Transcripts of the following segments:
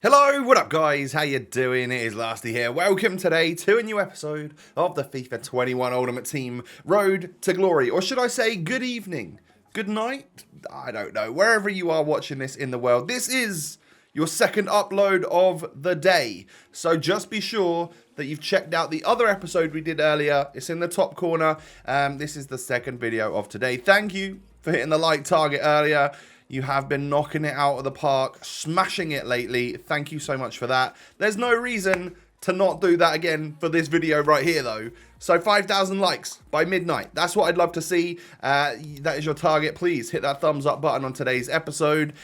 Hello, what up guys? How you doing? It is Lasty here. Welcome today to a new episode of the FIFA 21 Ultimate Team Road to Glory. Or should I say good evening, good night? I don't know. Wherever you are watching this in the world, this is your second upload of the day. So just be sure that you've checked out the other episode we did earlier. It's in the top corner. This is the second video of today. Thank you for hitting the like target earlier. You have been knocking it out of the park, smashing it lately. Thank you so much for that. There's no reason to not do that again for this video right here, though. So 5,000 likes by midnight. That's what I'd love to see. That is your target. Please hit that thumbs up button on today's episode.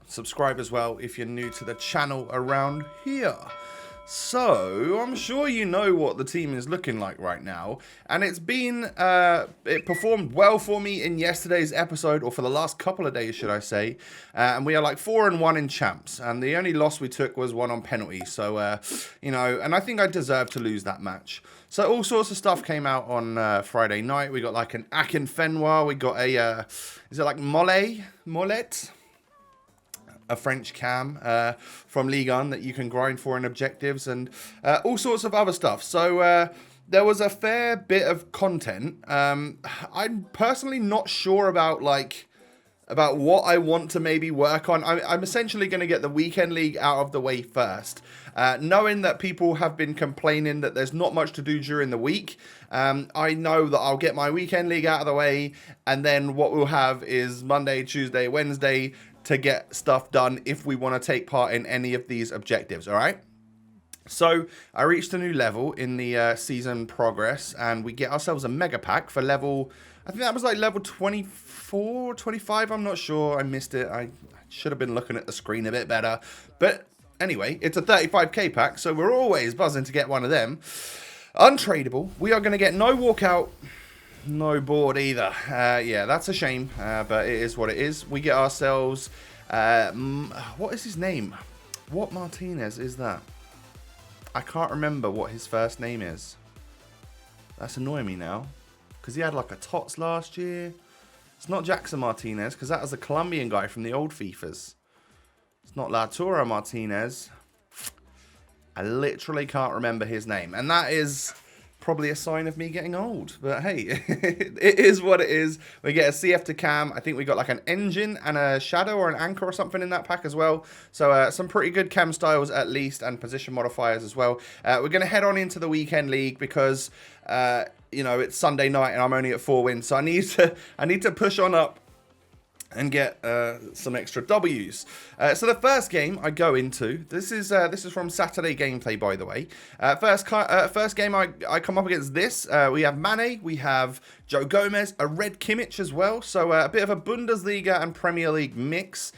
Subscribe as well if you're new to the channel around here. So, I'm sure you know what the team is looking like right now, and it's been, it performed well for me in yesterday's episode, or for the last couple of days, should I say, and we are like 4-1 in champs, and the only loss we took was one on penalty, so, you know, and I think I deserved to lose that match. So, all sorts of stuff came out on Friday night. We got like an Akinfenwa, we got a, is it like Mollet? A French cam from Ligue 1 that you can grind for in objectives and all sorts of other stuff. So there was a fair bit of content. I'm personally not sure about what I want to maybe work on. I'm essentially going to get the weekend league out of the way first. Knowing that people have been complaining that there's not much to do during the week, I know that I'll get my weekend league out of the way, and then what we'll have is Monday, Tuesday, Wednesday to get stuff done if we want to take part in any of these objectives, all right? So I reached a new level in the season progress, and we get ourselves a mega pack for level, I think that was like level 24, 25, I'm not sure. I missed it. I should have been looking at the screen a bit better. But anyway, it's a 35k pack, so we're always buzzing to get one of them. Untradeable. We are going to get no walkout, no board either. Yeah, that's a shame, but it is what it is. We get ourselves, what is his name? What Martinez is that? I can't remember what his first name is. That's annoying me now, because he had like a TOTS last year. It's not Jackson Martinez, because that was a Colombian guy from the old FIFAs. It's not Lautaro Martinez. I literally can't remember his name, and that is probably a sign of me getting old, but hey, it is what it is. We get a CF to cam. I think we got like an engine and a shadow or an anchor or something in that pack as well. So some pretty good cam styles at least, and position modifiers as well. We're going to head on into the weekend league because you know, it's Sunday night and I'm only at 4 wins, so I need to push on up and get some extra W's. So the first game I go into, this is from Saturday gameplay, by the way. First game I come up against this. We have Mane, we have Joe Gomez, a red Kimmich as well. So a bit of a Bundesliga and Premier League mix,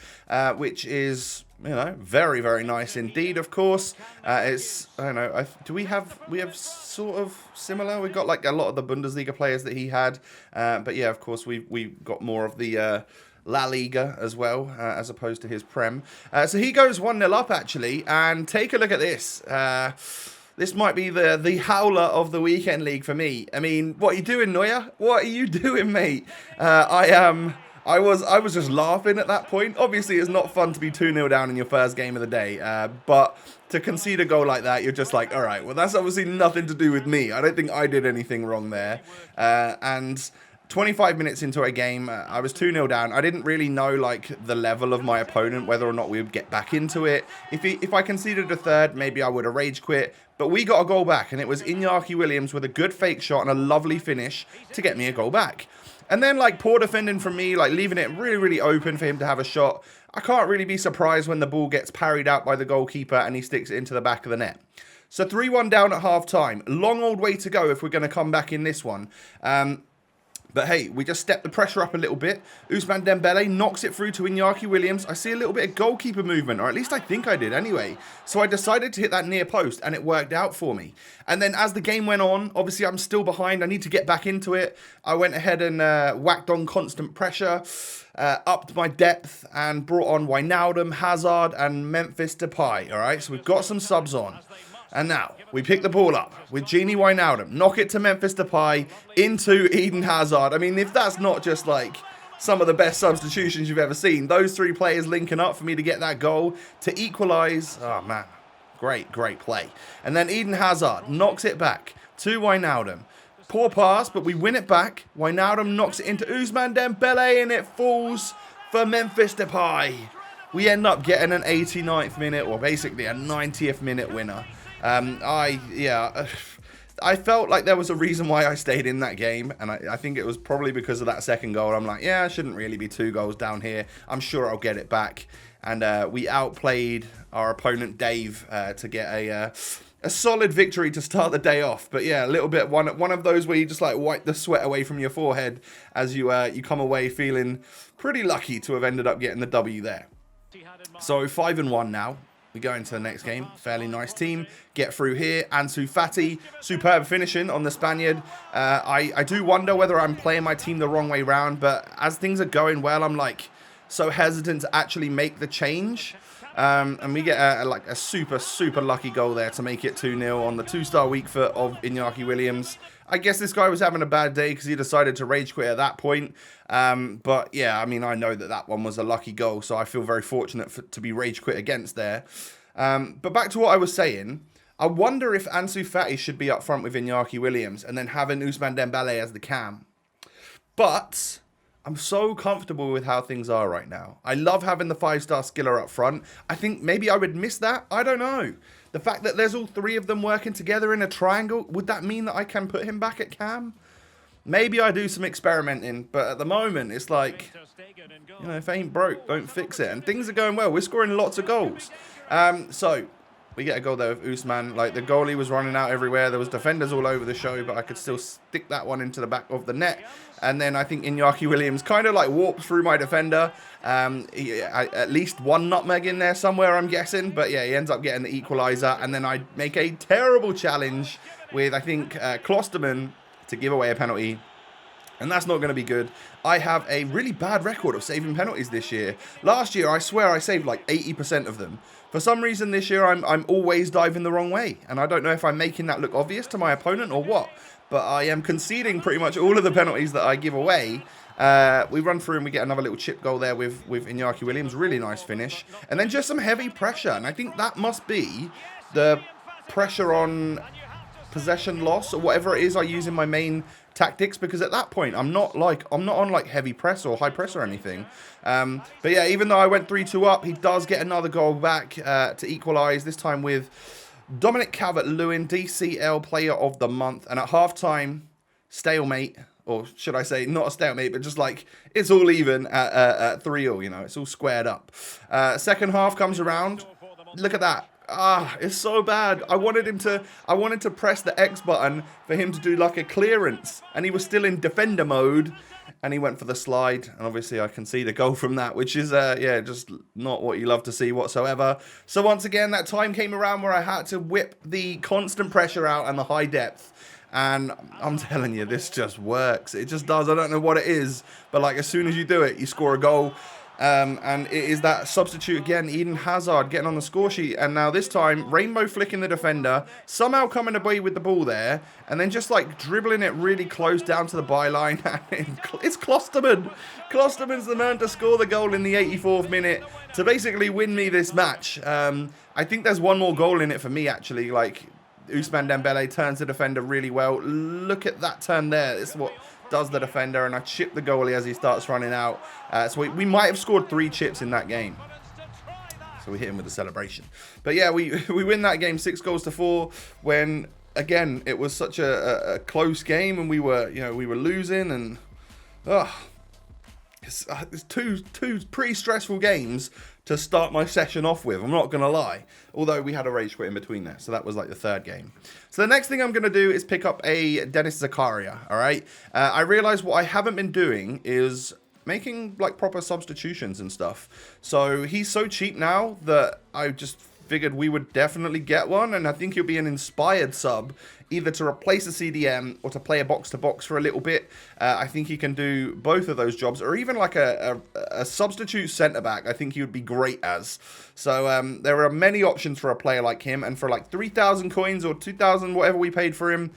which is, you know, very, very nice indeed. Of course, it's, I don't know, do we have sort of similar? We've got like a lot of the Bundesliga players that he had, but yeah, of course we got more of the La Liga as well, as opposed to his Prem. So he goes 1-0 up, actually, and take a look at this. This might be the howler of the weekend league for me. I mean, what are you doing, Neuer? What are you doing, mate? I was just laughing at that point. Obviously, it's not fun to be 2-0 down in your first game of the day, but to concede a goal like that, you're just like, all right, well, that's obviously nothing to do with me. I don't think I did anything wrong there. And 25 minutes into a game, I was 2-0 down. I didn't really know like the level of my opponent, whether or not we would get back into it. If I conceded a third, maybe I would have rage quit. But we got a goal back, and it was Iñaki Williams with a good fake shot and a lovely finish to get me a goal back. And then, like, poor defending from me, like, leaving it really, really open for him to have a shot. I can't really be surprised when the ball gets parried out by the goalkeeper and he sticks it into the back of the net. So 3-1 down at half-time. Long old way to go if we're going to come back in this one. But hey, we just stepped the pressure up a little bit. Ousmane Dembele knocks it through to Iñaki Williams. I see a little bit of goalkeeper movement, or at least I think I did anyway. So I decided to hit that near post, and it worked out for me. And then as the game went on, obviously I'm still behind. I need to get back into it. I went ahead and whacked on constant pressure, upped my depth, and brought on Wijnaldum, Hazard, and Memphis Depay. All right, so we've got some subs on. And now, we pick the ball up with Gini Wijnaldum, knock it to Memphis Depay, into Eden Hazard. I mean, if that's not just like some of the best substitutions you've ever seen. Those three players linking up for me to get that goal to equalise. Oh, man. Great, great play. And then Eden Hazard knocks it back to Wijnaldum. Poor pass, but we win it back. Wijnaldum knocks it into Ousmane Dembele, and it falls for Memphis Depay. We end up getting an 89th minute, or basically a 90th minute winner. I felt like there was a reason why I stayed in that game, and I think it was probably because of that second goal. I'm like, yeah, I shouldn't really be 2 goals down here. I'm sure I'll get it back. And we outplayed our opponent, Dave, to get a solid victory to start the day off. But yeah, a little bit, one of those where you just like wipe the sweat away from your forehead as you come away feeling pretty lucky to have ended up getting the W there. So 5-1 now. We go into the next game. Fairly nice team. Get through here. Ansu Fati. Superb finishing on the Spaniard. I do wonder whether I'm playing my team the wrong way round. But as things are going well, I'm like so hesitant to actually make the change. And we get a super, super lucky goal there to make it 2-0 on the 2-star weak foot of Iñaki Williams. I guess this guy was having a bad day because he decided to rage quit at that point. But yeah, I mean, I know that one was a lucky goal, so I feel very fortunate to be rage quit against there. But back to what I was saying, I wonder if Ansu Fati should be up front with Iñaki Williams and then having Ousmane Dembele as the cam. But I'm so comfortable with how things are right now. I love having the 5-star skiller up front. I think maybe I would miss that. I don't know. The fact that there's all 3 of them working together in a triangle, would that mean that I can put him back at cam? Maybe I do some experimenting, but at the moment, it's like, you know, if it ain't broke, don't fix it. And things are going well. We're scoring lots of goals. So we get a goal there with Ousmane. Like, the goalie was running out everywhere. There was defenders all over the show, but I could still stick that one into the back of the net. And then I think Iñaki Williams kind of like warped through my defender. At least one nutmeg in there somewhere, I'm guessing. But yeah, he ends up getting the equaliser. And then I make a terrible challenge with, I think, Klosterman to give away a penalty. And that's not going to be good. I have a really bad record of saving penalties this year. Last year, I swear I saved like 80% of them. For some reason this year, I'm always diving the wrong way. And I don't know if I'm making that look obvious to my opponent or what. But I am conceding pretty much all of the penalties that I give away. We run through and we get another little chip goal there with Iñaki Williams. Really nice finish. And then just some heavy pressure. And I think that must be the pressure on possession loss or whatever it is I use in my main tactics, because at that point I'm not on like heavy press or high press or anything. But yeah, even though I went 3-2 up, he does get another goal back to equalise, this time with Dominic Calvert-Lewin, DCL Player of the Month. And at halftime, stalemate, or should I say not a stalemate, but just like it's all even at 3-0, you know, it's all squared up. Second half comes around. Look at that. It's so bad. I wanted to press the X button for him to do like a clearance, and he was still in defender mode, and he went for the slide, and obviously I concede a goal from that, which is yeah, just not what you love to see whatsoever. So once again, that time came around where I had to whip the constant pressure out and the high depth. And I'm telling you, this just works. It just does. I don't know what it is, but like as soon as you do it, you score a goal. And it is that substitute again, Eden Hazard getting on the score sheet. And now this time, Rainbow flicking the defender, somehow coming away with the ball there, and then just like dribbling it really close down to the byline. It's Klosterman. Klosterman's the man to score the goal in the 84th minute to basically win me this match. I think there's one more goal in it for me, actually. Like, Ousmane Dembele turns the defender really well. Look at that turn there. It's what does the defender, and I chip the goalie as he starts running out. So we might have scored 3 chips in that game. So we hit him with the celebration. But yeah, we win that game 6-4 when, again, it was such a close game, and we were losing, and it's two pretty stressful games to start my session off with, I'm not going to lie. Although we had a rage quit in between there, so that was like the 3rd game. So the next thing I'm going to do is pick up a Dennis Zakaria, all right? I realized what I haven't been doing is making like proper substitutions and stuff. So he's so cheap now that I just figured we would definitely get one, and I think he'll be an inspired sub, either to replace a CDM or to play a box-to-box for a little bit. I think he can do both of those jobs, or even like a substitute centre-back. I think he would be great as. So there are many options for a player like him, and for like 3,000 coins or 2,000, whatever we paid for him,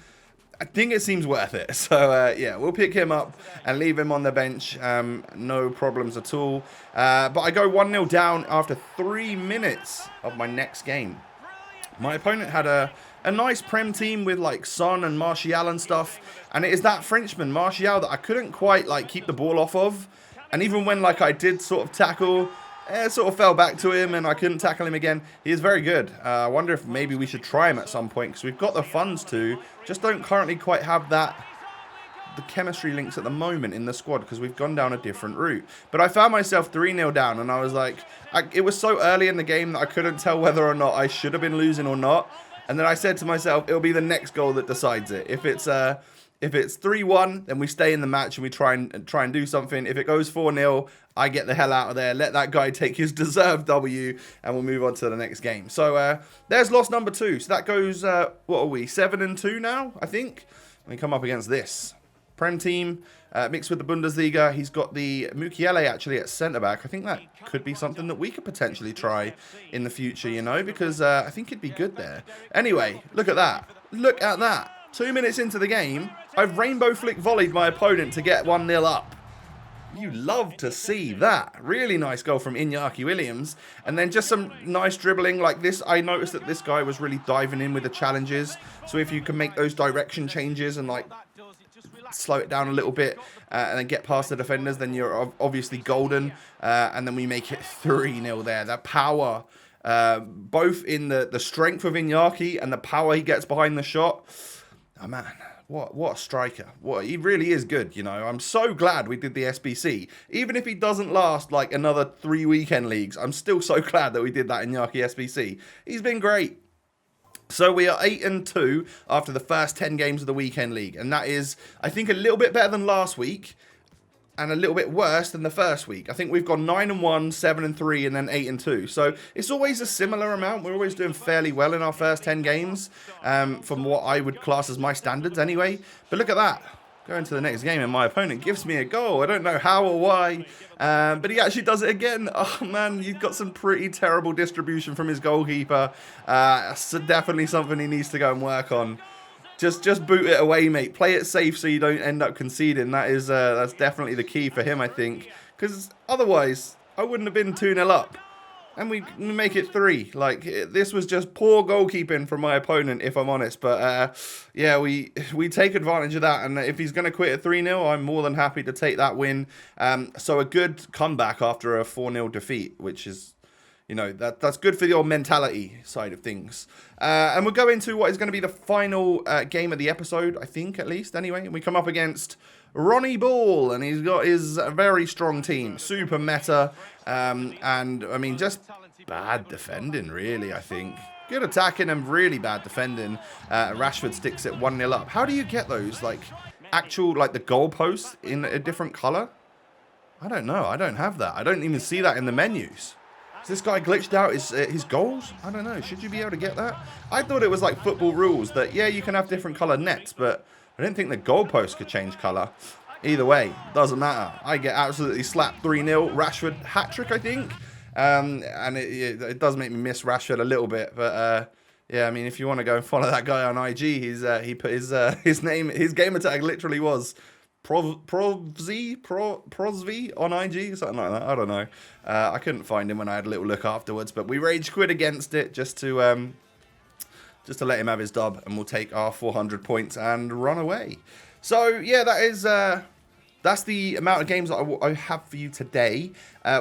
I think it seems worth it. So, yeah, we'll pick him up and leave him on the bench. No problems at all. But I go 1-0 down after 3 minutes of my next game. My opponent had a nice Prem team with, like, Son and Martial and stuff. And it is that Frenchman, Martial, that I couldn't quite, like, keep the ball off of. And even when, like, I did sort of tackle, it sort of fell back to him and I couldn't tackle him again. He is very good. I wonder if maybe we should try him at some point because we've got the funds to. Just don't currently quite have the chemistry links at the moment in the squad because we've gone down a different route. But I found myself 3-0 down and I was like, it was so early in the game that I couldn't tell whether or not I should have been losing or not. And then I said to myself, it'll be the next goal that decides it. If it's 3-1, then we stay in the match and we try and do something. If it goes 4-0, I get the hell out of there. Let that guy take his deserved W, and we'll move on to the next game. So there's loss number 2. So that goes, what are we, 7-2 now, I think? We come up against this Prem team, mixed with the Bundesliga. He's got the Mukiele actually at centre-back. I think that could be something that we could potentially try in the future, you know, because I think it'd be good there. Anyway, look at that. Look at that. 2 minutes into the game, I've rainbow flick volleyed my opponent to get 1-0 up. You love to see that. Really nice goal from Iñaki Williams. And then just some nice dribbling like this. I noticed that this guy was really diving in with the challenges. So if you can make those direction changes and like slow it down a little bit and then get past the defenders, then you're obviously golden. And then we make it 3-0 there. That power, both in the strength of Iñaki and the power he gets behind the shot. Oh, man, what a striker. He really is good, you know. I'm so glad we did the SBC. Even if he doesn't last like another 3 weekend leagues, I'm still so glad that we did that Iñaki SBC. He's been great. So we are 8-2 after the first 10 games of the weekend league. And that is, I think, a little bit better than last week. And a little bit worse than the first week. I think we've gone 9-1, 7-3, and then 8-2. So it's always a similar amount. We're always doing fairly well in our first 10 games, from what I would class as my standards anyway. But look at that. Going to the next game and my opponent gives me a goal. I don't know how or why, but he actually does it again. Oh man, you've got some pretty terrible distribution from his goalkeeper. So definitely something he needs to go and work on. Just boot it away, mate. Play it safe so you don't end up conceding. That's definitely the key for him, I think. Because otherwise, I wouldn't have been 2-0 up. And we make it 3. Like, this was just poor goalkeeping from my opponent, if I'm honest. But, yeah, we take advantage of that. And if he's going to quit at 3-0, I'm more than happy to take that win. So a good comeback after a 4-0 defeat, which is, you know, that's good for your mentality side of things. And we'll go into what is going to be the final game of the episode, I think, at least. Anyway, we come up against Ronnie Ball, and he's got his very strong team. Super meta. And, I mean, just bad defending, really, I think. Good attacking and really bad defending. Rashford sticks it 1-0 up. How do you get those, like, actual, like, the goalposts in a different colour? I don't know. I don't have that. I don't even see that in the menus. Has this guy glitched out his goals? I don't know. Should you be able to get that? I thought it was like football rules that, yeah, you can have different coloured nets, but I didn't think the goalpost could change colour. Either way, doesn't matter. I get absolutely slapped 3-0. Rashford hat-trick, I think. And it does make me miss Rashford a little bit. But, yeah, I mean, if you want to go and follow that guy on IG, he put his name, his gamer tag literally was Prosv on IG, something like that. I don't know. I couldn't find him when I had a little look afterwards, but we rage quit against it just to let him have his dub, and we'll take our 400 points and run away. So yeah, that's the amount of games that I have for you today.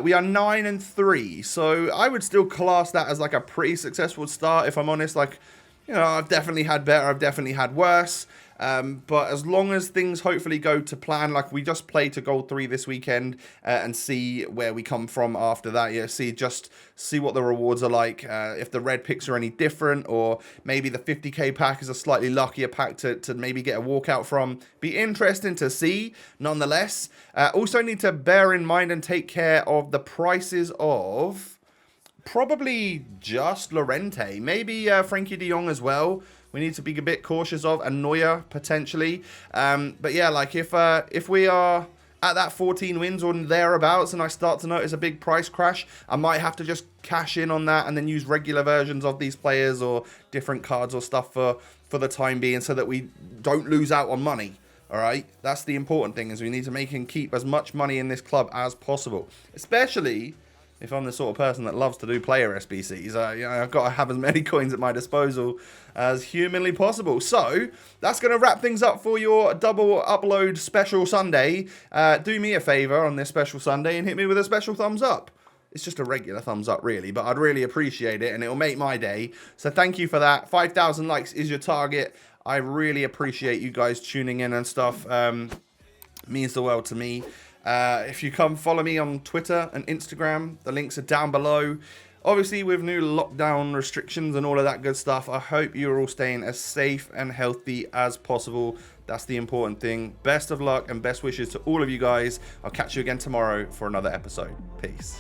We are 9-3, so I would still class that as like a pretty successful start, if I'm honest. Like, you know, I've definitely had better, I've definitely had worse. But as long as things hopefully go to plan, like we just play to goal 3 this weekend and see where we come from after that. Yeah, see what the rewards are like. If the red picks are any different, or maybe the 50k pack is a slightly luckier pack to maybe get a walkout from. Be interesting to see, nonetheless. Also need to bear in mind and take care of the prices of probably just Llorente, maybe Frankie de Jong as well. We need to be a bit cautious of, and Neuer potentially. But yeah, like if we are at that 14 wins or thereabouts and I start to notice a big price crash, I might have to just cash in on that and then use regular versions of these players or different cards or stuff for the time being so that we don't lose out on money. All right, that's the important thing, is we need to make and keep as much money in this club as possible, especially if I'm the sort of person that loves to do player SBCs. I've got to have as many coins at my disposal as humanly possible. So that's going to wrap things up for your double upload special Sunday. Do me a favor on this special Sunday and hit me with a special thumbs up. It's just a regular thumbs up, really, but I'd really appreciate it, and it'll make my day. So thank you for that. 5,000 likes is your target. I really appreciate you guys tuning in and stuff. Means the world to me. If you come follow me on Twitter and Instagram, the links are down below. Obviously, with new lockdown restrictions and all of that good stuff, I hope you're all staying as safe and healthy as possible. That's the important thing. Best of luck and best wishes to all of you guys. I'll catch you again tomorrow for another episode. Peace.